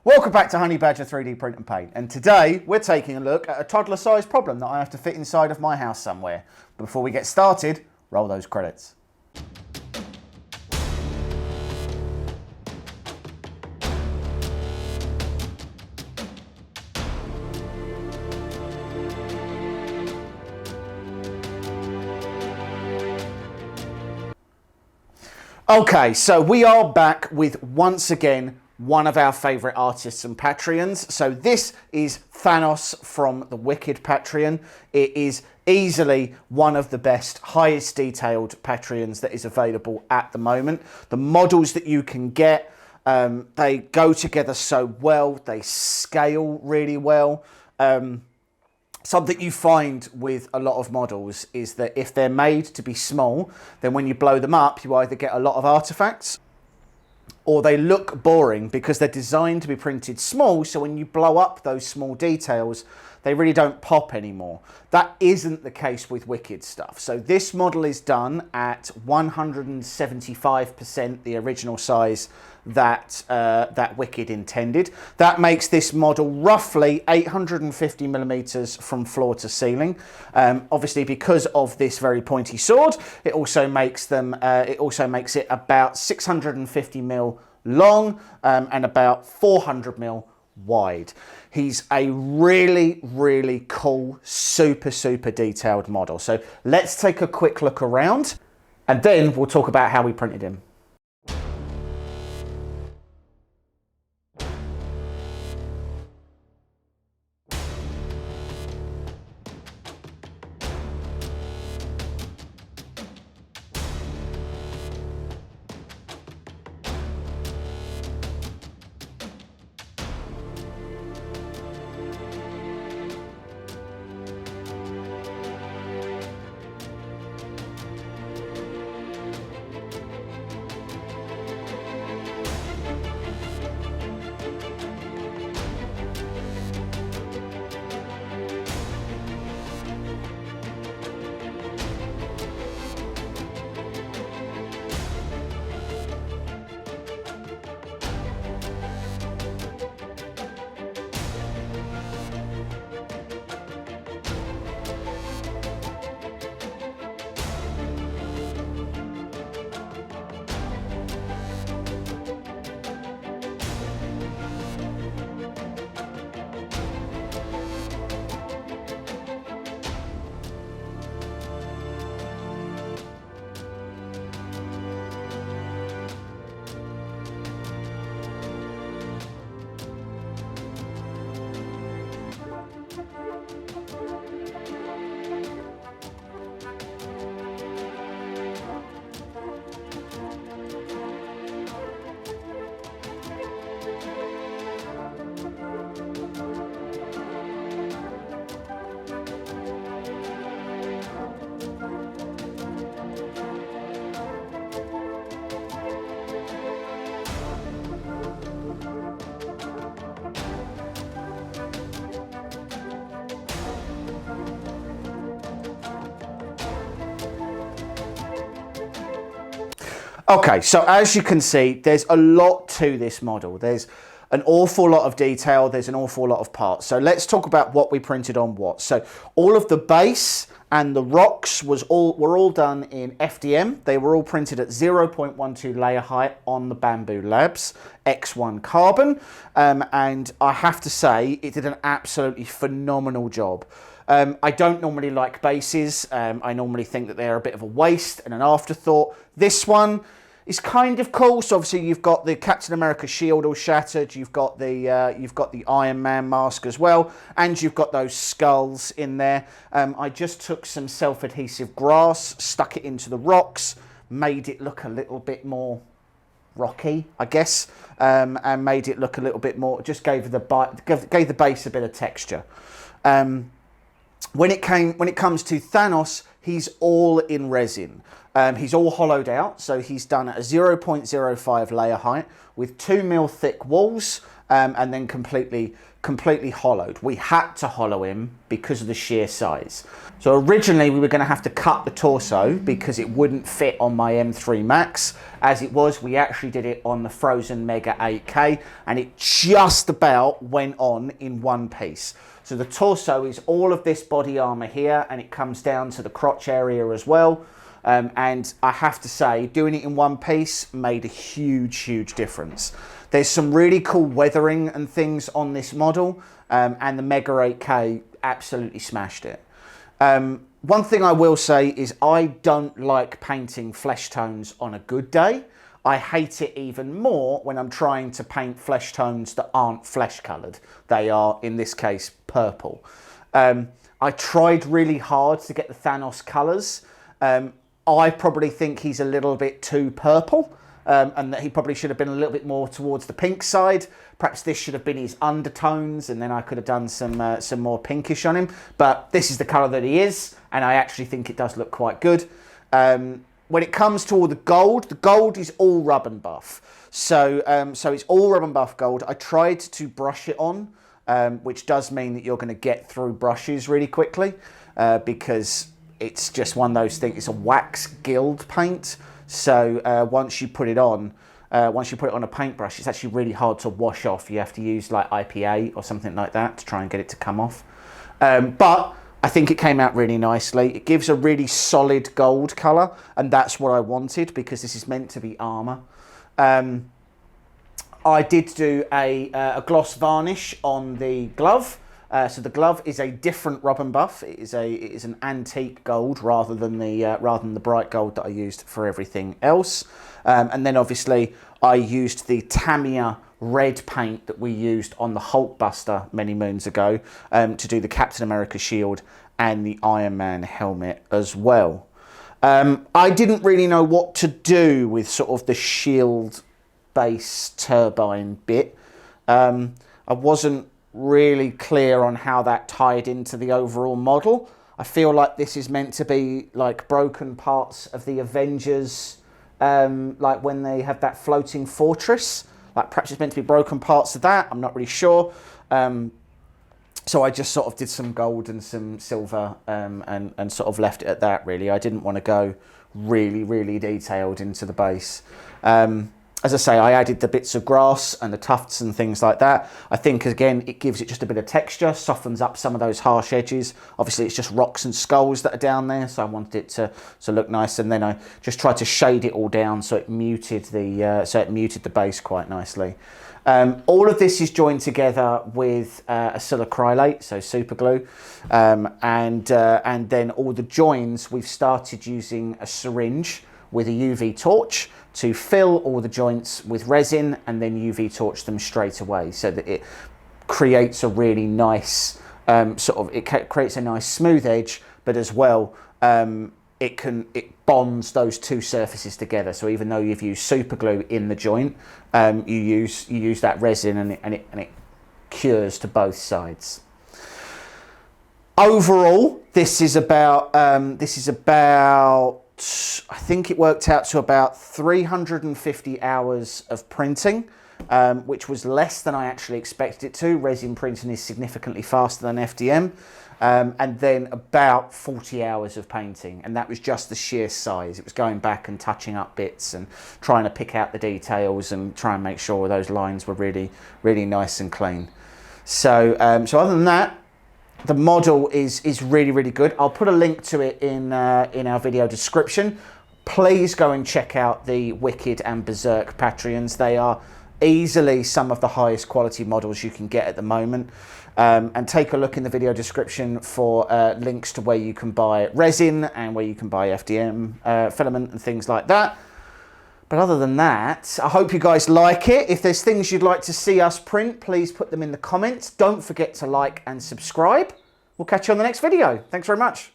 Welcome back to Honey Badger 3D Print and Paint, and today we're taking a look at a toddler-sized problem that I have to fit inside of my house somewhere. Before we get started, roll those credits. Okay, so we are back with, once again, one of our favourite artists and Patreons. So this is Thanos from the Wicked Patreon. It is easily one of the best, highest detailed Patreons that is available at the moment. The models that you can get, they go together so well, they scale really well. Something you find with a lot of models is that if they're made to be small, then when you blow them up, you either get a lot of artifacts or they look boring because they're designed to be printed small. So when you blow up those small details, they really don't pop anymore. That isn't the case with Wicked stuff. So this model is done at 175% the original size that Wicked intended. That makes this model roughly 850 millimeters from floor to ceiling. Obviously, because of this very pointy sword, it also makes them. It also makes it about 650 mil long and about 400 mil wide. He's a really, really cool, super detailed model. So let's take a quick look around, and then we'll talk about how we printed him. Okay, so as you can see, there's a lot to this model. There's an awful lot of detail. There's an awful lot of parts. So let's talk about what we printed on what. So all of the base and the rocks were all done in FDM. They were all printed at 0.12 layer height on the Bamboo Labs X1 carbon. And I have to say, it did an absolutely phenomenal job. I don't normally like bases. I normally think that they're a bit of a waste and an afterthought. This one is kind of cool. So obviously you've got the Captain America shield all shattered. You've got the Iron Man mask as well, and you've got those skulls in there. I just took some self-adhesive grass, stuck it into the rocks, made it look a little bit more rocky, I guess, and made it look a little bit more. Just gave the base a bit of texture. When it comes to Thanos, he's all in resin. He's all hollowed out, so he's done at a 0.05 layer height with 2 mil thick walls, and then completely hollowed. We had to hollow him because of the sheer size. So originally we were going to have to cut the torso because it wouldn't fit on my M3 Max. As it was, we actually did it on the Frozen Mega 8K, and it just about went on in one piece. So the torso is all of this body armor here, and it comes down to the crotch area as well. And I have to say, doing it in one piece made a huge difference. There's some really cool weathering and things on this model, and the Mega 8K absolutely smashed it. One thing I will say is I don't like painting flesh tones on a good day. I hate it even more when I'm trying to paint flesh tones that aren't flesh coloured. They are, in this case, purple. I tried really hard to get the Thanos colours. I probably think he's a little bit too purple, and that he probably should have been a little bit more towards the pink side. Perhaps this should have been his undertones, and then I could have done some more pinkish on him. But this is the colour that he is, and I actually think it does look quite good. When it comes to all the gold is all rub and buff. So it's all rub and buff gold. I tried to brush it on, which does mean that you're going to get through brushes really quickly, because it's just one of those things. It's a wax guild paint. So once you put it on a paintbrush, it's actually really hard to wash off. You have to use like IPA or something like that to try and get it to come off. But I think it came out really nicely. It gives a really solid gold colour, and that's what I wanted because this is meant to be armour. I did do a gloss varnish on the glove. So the glove is a different rub and buff. It is an antique gold rather than the bright gold that I used for everything else. And then obviously I used the Tamiya red paint that we used on the Hulkbuster many moons ago to do the Captain America shield and the Iron Man helmet as well. I didn't really know what to do with sort of the shield base turbine bit. I wasn't really clear on how that tied into the overall model. I feel like this is meant to be like broken parts of the Avengers, like when they have that floating fortress. Like perhaps it's meant to be broken parts of that. I'm not really sure. So I just sort of did some gold and some silver and sort of left it at that, really. I didn't want to go really detailed into the base. As I say, I added the bits of grass and the tufts and things like that. I think, again, it gives it just a bit of texture, softens up some of those harsh edges. Obviously, it's just rocks and skulls that are down there, so I wanted it to look nice. And then I just tried to shade it all down so it muted the base quite nicely. All of this is joined together with acrylate, so super glue, and then all the joins, we've started using a syringe with a UV torch to fill all the joints with resin and then UV torch them straight away so that it creates a really nice creates a nice smooth edge, but as well it bonds those two surfaces together. So even though you've used super glue in the joint, you use that resin and it cures to both sides. Overall, this is about I think it worked out to about 350 hours of printing, which was less than I actually expected it to. Resin printing is significantly faster than FDM. And then about 40 hours of painting, and that was just the sheer size. It was going back and touching up bits and trying to pick out the details and try and make sure those lines were really nice and clean. So other than that, the model is really good. I'll put a link to it in our video description. Please go and check out the Wicked and Berserk Patreons. They are easily some of the highest quality models you can get at the moment. And take a look in the video description for links to where you can buy resin and where you can buy FDM filament and things like that. But other than that, I hope you guys like it. If there's things you'd like to see us print, please put them in the comments. Don't forget to like and subscribe. We'll catch you on the next video. Thanks very much.